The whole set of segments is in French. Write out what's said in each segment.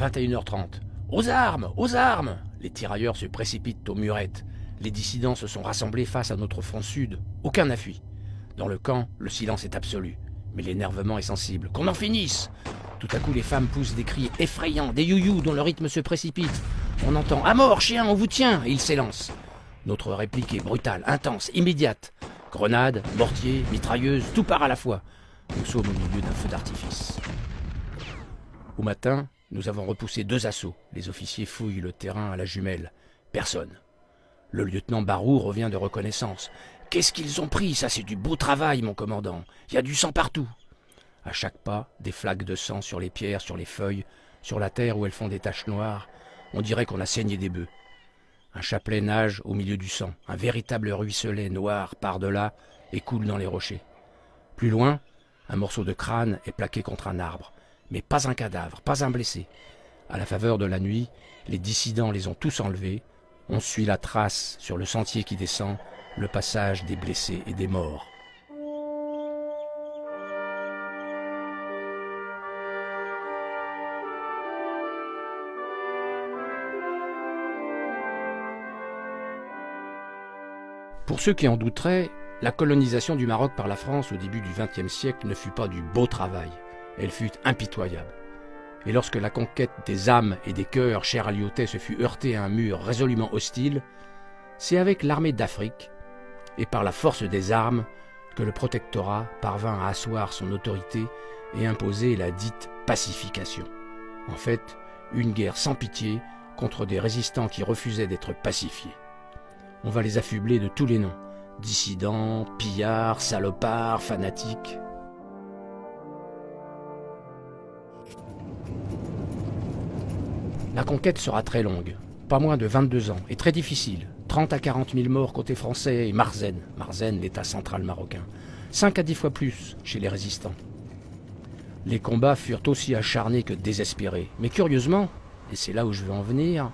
21h30. Aux armes! Aux armes! Les tirailleurs se précipitent aux murettes. Les dissidents se sont rassemblés face à notre front sud. Aucun n'a fui. Dans le camp, le silence est absolu. Mais l'énervement est sensible. Qu'on en finisse! Tout à coup, les femmes poussent des cris effrayants, des you-you dont le rythme se précipite. On entend « À mort, chien, on vous tient !» et ils s'élancent. Notre réplique est brutale, intense, immédiate. Grenades, mortiers, mitrailleuses, tout part à la fois. Nous sommes au milieu d'un feu d'artifice. Au matin, nous avons repoussé 2 assauts. Les officiers fouillent le terrain à la jumelle. Personne. Le lieutenant Barou revient de reconnaissance. « Qu'est-ce qu'ils ont pris? Ça, c'est du beau travail, mon commandant. Il y a du sang partout. » À chaque pas, des flaques de sang sur les pierres, sur les feuilles, sur la terre où elles font des taches noires. On dirait qu'on a saigné des bœufs. Un chapelet nage au milieu du sang. Un véritable ruisselet noir part de là et coule dans les rochers. Plus loin, un morceau de crâne est plaqué contre un arbre. Mais pas un cadavre, pas un blessé. À la faveur de la nuit, les dissidents les ont tous enlevés. On suit la trace sur le sentier qui descend, le passage des blessés et des morts. Pour ceux qui en douteraient, la colonisation du Maroc par la France au début du XXe siècle ne fut pas du beau travail. Elle fut impitoyable. Et lorsque la conquête des âmes et des cœurs chers à Lyautey se fut heurtée à un mur résolument hostile, c'est avec l'armée d'Afrique et par la force des armes que le protectorat parvint à asseoir son autorité et imposer la dite pacification. En fait, une guerre sans pitié contre des résistants qui refusaient d'être pacifiés. On va les affubler de tous les noms. Dissidents, pillards, salopards, fanatiques. La conquête sera très longue, pas moins de 22 ans, et très difficile. 30 à 40 000 morts côté français et Marzenne, l'état central marocain. 5 à 10 fois plus chez les résistants. Les combats furent aussi acharnés que désespérés. Mais curieusement, et c'est là où je veux en venir,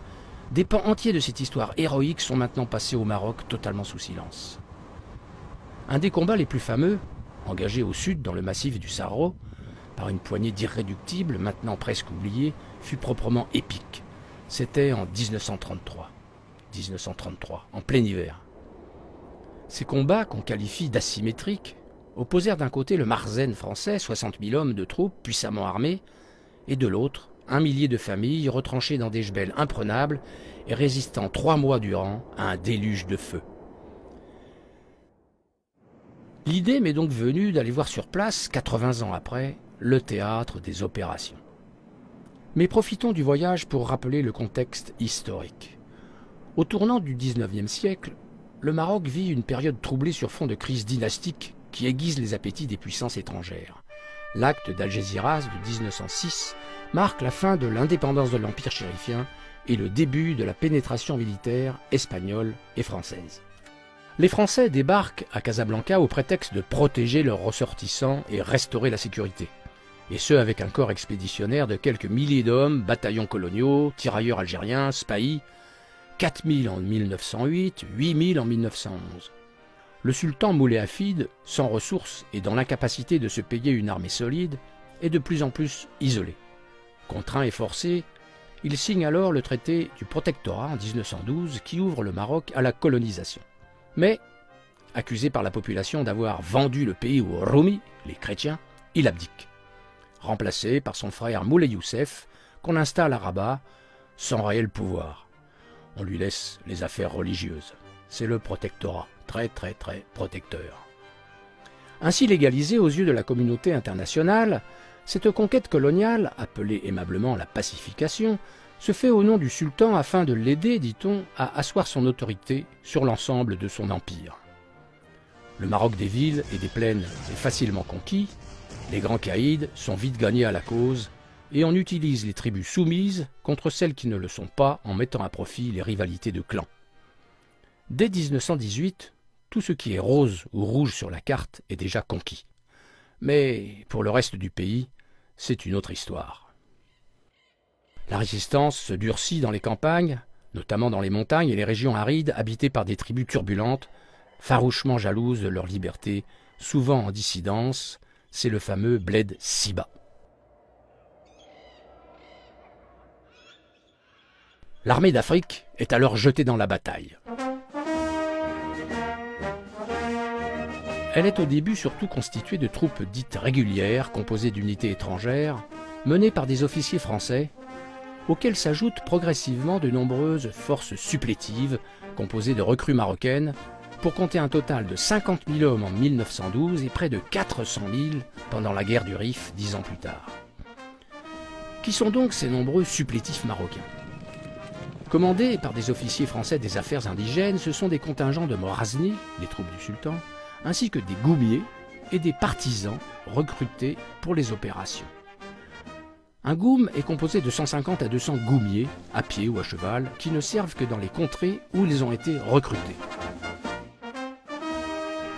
des pans entiers de cette histoire héroïque sont maintenant passés au Maroc totalement sous silence. Un des combats les plus fameux, engagé au sud dans le massif du Sahara, par une poignée d'irréductibles, maintenant presque oubliés, fut proprement épique. C'était en 1933. 1933, en plein hiver. Ces combats, qu'on qualifie d'asymétriques, opposèrent d'un côté le Marzen français, 60 000 hommes de troupes puissamment armés, et de l'autre, 1 millier de familles retranchées dans des jebels imprenables et résistant 3 mois durant à un déluge de feu. L'idée m'est donc venue d'aller voir sur place, 80 ans après, le théâtre des opérations. Mais profitons du voyage pour rappeler le contexte historique. Au tournant du XIXe siècle, le Maroc vit une période troublée sur fond de crise dynastique qui aiguise les appétits des puissances étrangères. L'acte d'Algésiras de 1906 marque la fin de l'indépendance de l'Empire chérifien et le début de la pénétration militaire espagnole et française. Les Français débarquent à Casablanca au prétexte de protéger leurs ressortissants et restaurer la sécurité. Et ce avec un corps expéditionnaire de quelques milliers d'hommes, bataillons coloniaux, tirailleurs algériens, spahis, 4 000 en 1908, 8 000 en 1911. Le sultan Moulay Hafid, sans ressources et dans l'incapacité de se payer une armée solide, est de plus en plus isolé. Contraint et forcé, il signe alors le traité du protectorat en 1912 qui ouvre le Maroc à la colonisation. Mais, accusé par la population d'avoir vendu le pays aux Roumi, les chrétiens, il abdique. Remplacé par son frère Moulay Youssef, qu'on installe à Rabat sans réel pouvoir. On lui laisse les affaires religieuses. C'est le protectorat, très protecteur. Ainsi légalisée aux yeux de la communauté internationale, cette conquête coloniale, appelée aimablement la pacification, se fait au nom du sultan afin de l'aider, dit-on, à asseoir son autorité sur l'ensemble de son empire. Le Maroc des villes et des plaines est facilement conquis, les grands caïds sont vite gagnés à la cause, et on utilise les tribus soumises contre celles qui ne le sont pas en mettant à profit les rivalités de clans. Dès 1918, tout ce qui est rose ou rouge sur la carte est déjà conquis. Mais pour le reste du pays, c'est une autre histoire. La résistance se durcit dans les campagnes, notamment dans les montagnes et les régions arides habitées par des tribus turbulentes, farouchement jalouses de leur liberté, souvent en dissidence. C'est le fameux Bled Siba. L'armée d'Afrique est alors jetée dans la bataille. Elle est au début surtout constituée de troupes dites régulières, composées d'unités étrangères, menées par des officiers français, auxquels s'ajoutent progressivement de nombreuses forces supplétives, composées de recrues marocaines, pour compter un total de 50 000 hommes en 1912 et près de 400 000 pendant la guerre du Rif 10 ans plus tard. Qui sont donc ces nombreux supplétifs marocains? Commandés par des officiers français des affaires indigènes, ce sont des contingents de Morazni, les troupes du sultan, ainsi que des goumiers et des partisans recrutés pour les opérations. Un goum est composé de 150 à 200 goumiers, à pied ou à cheval, qui ne servent que dans les contrées où ils ont été recrutés.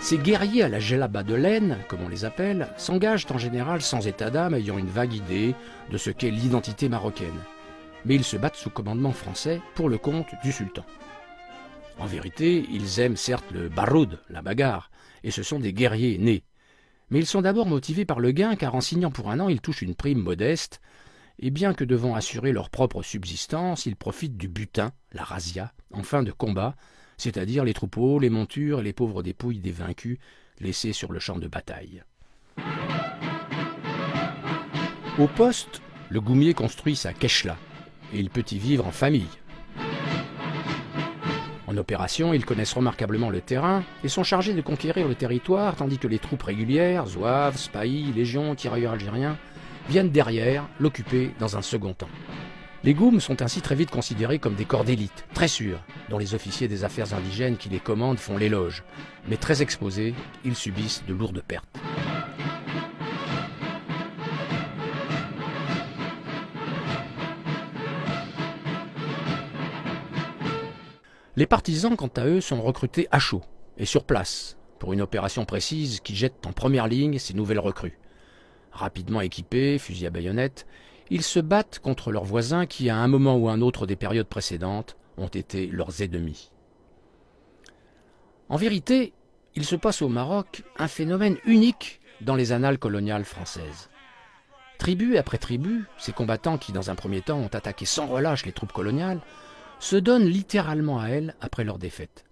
Ces guerriers à la djellaba de laine, comme on les appelle, s'engagent en général sans état d'âme, ayant une vague idée de ce qu'est l'identité marocaine. Mais ils se battent sous commandement français pour le compte du sultan. En vérité, ils aiment certes le baroud, la bagarre, et ce sont des guerriers nés. Mais ils sont d'abord motivés par le gain, car en signant pour un an, ils touchent une prime modeste, et bien que devant assurer leur propre subsistance, ils profitent du butin, la razzia, en fin de combat, c'est-à-dire les troupeaux, les montures et les pauvres dépouilles des vaincus laissés sur le champ de bataille. Au poste, le goumier construit sa keshla, et il peut y vivre en famille. En opération, ils connaissent remarquablement le terrain et sont chargés de conquérir le territoire, tandis que les troupes régulières, zouaves, spahis, légions, tirailleurs algériens, viennent derrière l'occuper dans un second temps. Les goums sont ainsi très vite considérés comme des corps d'élite, très sûrs, dont les officiers des affaires indigènes qui les commandent font l'éloge, mais très exposés, ils subissent de lourdes pertes. Les partisans, quant à eux, sont recrutés à chaud et sur place, pour une opération précise qui jette en première ligne ces nouvelles recrues. Rapidement équipés, fusils à baïonnettes, ils se battent contre leurs voisins qui, à un moment ou un autre des périodes précédentes, ont été leurs ennemis. En vérité, il se passe au Maroc un phénomène unique dans les annales coloniales françaises. Tribu après tribu, ces combattants qui, dans un premier temps, ont attaqué sans relâche les troupes coloniales, se donnent littéralement à elles après leur défaite.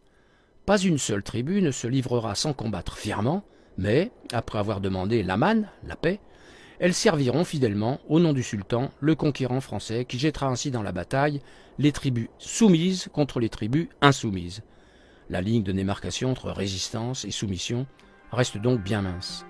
Pas une seule tribu ne se livrera sans combattre fièrement, mais, après avoir demandé l'aman, la paix, elles serviront fidèlement, au nom du sultan, le conquérant français qui jettera ainsi dans la bataille les tribus soumises contre les tribus insoumises. La ligne de démarcation entre résistance et soumission reste donc bien mince.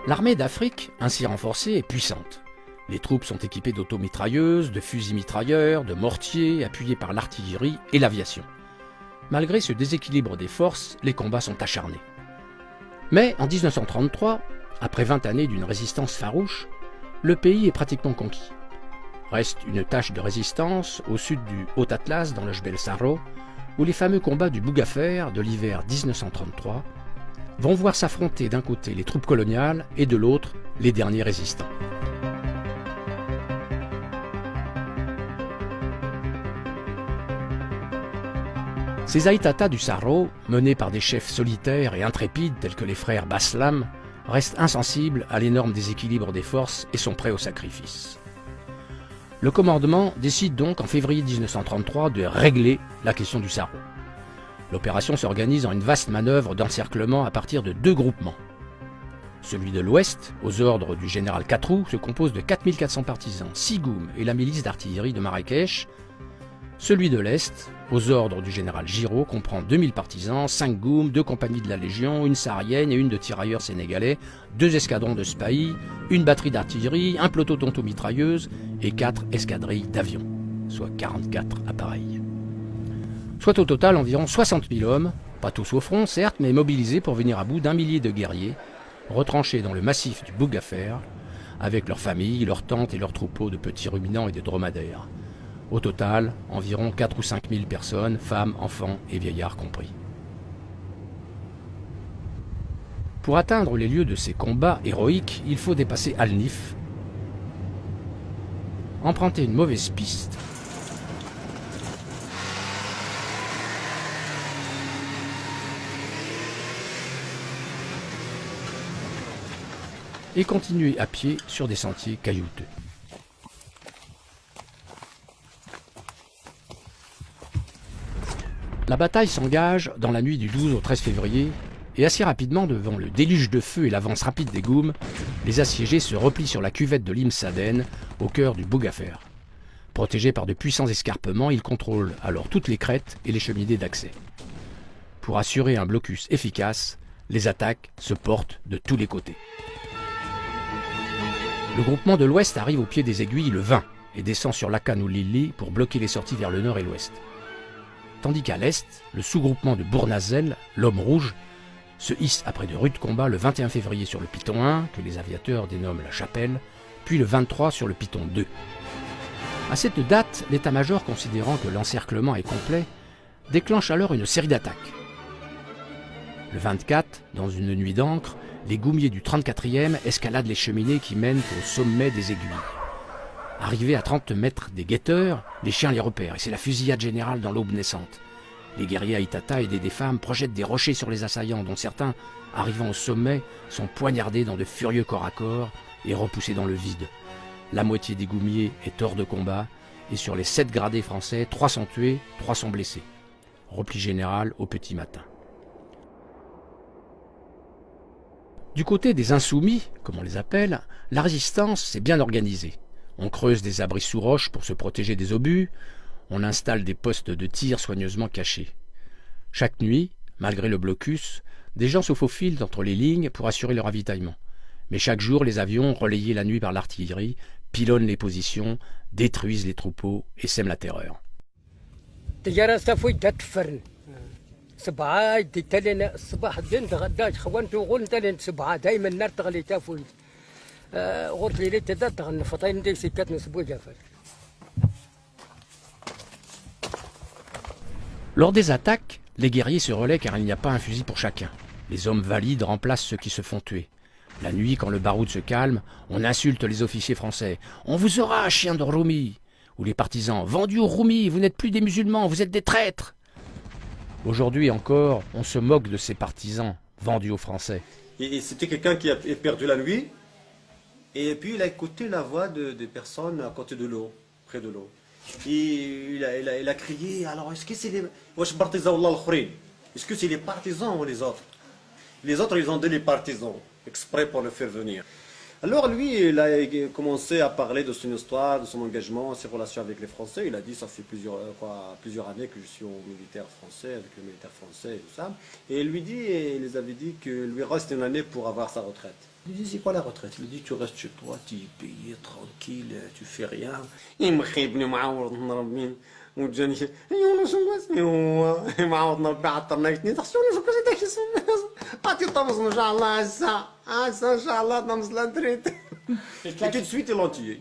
L'armée d'Afrique, ainsi renforcée, est puissante. Les troupes sont équipées d'automitrailleuses, de fusils mitrailleurs, de mortiers, appuyées par l'artillerie et l'aviation. Malgré ce déséquilibre des forces, les combats sont acharnés. Mais en 1933, après 20 années d'une résistance farouche, le pays est pratiquement conquis. Reste une tâche de résistance au sud du Haut-Atlas, dans le Jbel Sahro, où les fameux combats du Bougafer de l'hiver 1933 vont voir s'affronter d'un côté les troupes coloniales et de l'autre les derniers résistants. Ces Aïtata du Sahro, menés par des chefs solitaires et intrépides tels que les frères Baslam, restent insensibles à l'énorme déséquilibre des forces et sont prêts au sacrifice. Le commandement décide donc en février 1933 de régler la question du Sahro. L'opération s'organise en une vaste manœuvre d'encerclement à partir de 2 groupements. Celui de l'Ouest, aux ordres du général Katrou, se compose de 4400 partisans, 6 goums et la milice d'artillerie de Marrakech. Celui de l'Est, aux ordres du général Giraud, comprend 2000 partisans, 5 goums, 2 compagnies de la Légion, une saharienne et une de tirailleurs sénégalais, 2 escadrons de spahis, une batterie d'artillerie, un peloton d'automitrailleuses et 4 escadrilles d'avions, soit 44 appareils. Soit au total environ 60 000 hommes, pas tous au front certes, mais mobilisés pour venir à bout d'1 millier de guerriers, retranchés dans le massif du Bougafer, avec leurs familles, leurs tentes et leurs troupeaux de petits ruminants et de dromadaires. Au total, environ 4 ou 5 000 personnes, femmes, enfants et vieillards compris. Pour atteindre les lieux de ces combats héroïques, il faut dépasser Al-Nif, emprunter une mauvaise piste, et continuer à pied sur des sentiers caillouteux. La bataille s'engage dans la nuit du 12 au 13 février, et assez rapidement, devant le déluge de feu et l'avance rapide des Goums, les assiégés se replient sur la cuvette de l'Imsaden, au cœur du Bougafer. Protégés par de puissants escarpements, ils contrôlent alors toutes les crêtes et les cheminées d'accès. Pour assurer un blocus efficace, les attaques se portent de tous les côtés. Le groupement de l'Ouest arrive au pied des aiguilles le 20 et descend sur Lakan ou Lili pour bloquer les sorties vers le nord et l'ouest. Tandis qu'à l'est, le sous-groupement de Bournazel, l'Homme Rouge, se hisse après de rudes combats le 21 février sur le Piton 1, que les aviateurs dénomment la Chapelle, puis le 23 sur le Piton 2. À cette date, l'état-major, considérant que l'encerclement est complet, déclenche alors une série d'attaques. Le 24, dans une nuit d'encre, les goumiers du 34e escaladent les cheminées qui mènent au sommet des aiguilles. Arrivés à 30 mètres des guetteurs, les chiens les repèrent et c'est la fusillade générale dans l'aube naissante. Les guerriers Aïtata aidés des femmes projettent des rochers sur les assaillants, dont certains, arrivant au sommet, sont poignardés dans de furieux corps à corps et repoussés dans le vide. La moitié des goumiers est hors de combat et sur les 7 gradés français, 3 sont tués, 3 sont blessés. Repli général au petit matin. Du côté des insoumis, comme on les appelle, la résistance s'est bien organisée. On creuse des abris sous roches pour se protéger des obus, on installe des postes de tir soigneusement cachés. Chaque nuit, malgré le blocus, des gens se faufilent entre les lignes pour assurer le ravitaillement. Mais chaque jour, les avions, relayés la nuit par l'artillerie, pilonnent les positions, détruisent les troupeaux et sèment la terreur. Lors des attaques, les guerriers se relaient car il n'y a pas un fusil pour chacun. Les hommes valides remplacent ceux qui se font tuer. La nuit, quand le baroud se calme, on insulte les officiers français. « On vous aura, chien de Roumi !» Ou les partisans « Vendus aux Roumis, vous n'êtes plus des musulmans, vous êtes des traîtres !» Aujourd'hui encore, on se moque de ces partisans vendus aux Français. Et c'était quelqu'un qui a perdu la nuit, et puis il a écouté la voix des personnes à côté de l'eau, près de l'eau. Et il a crié, alors est-ce que c'est les... Est-ce que c'est les partisans ou les autres? Les autres, ils ont dit les partisans, exprès pour le faire venir. Alors lui, il a commencé à parler de son histoire, de son engagement, ses relations avec les Français. Il a dit, ça fait plusieurs années que je suis au militaire français, avec le militaire français et tout ça. Et il les avait dit qu'il lui reste une année pour avoir sa retraite. Il lui dit, c'est quoi la retraite? Il lui dit, tu restes chez toi, tu es payé, tranquille, tu fais rien. Il me dit, et tout de suite, il l'a tué.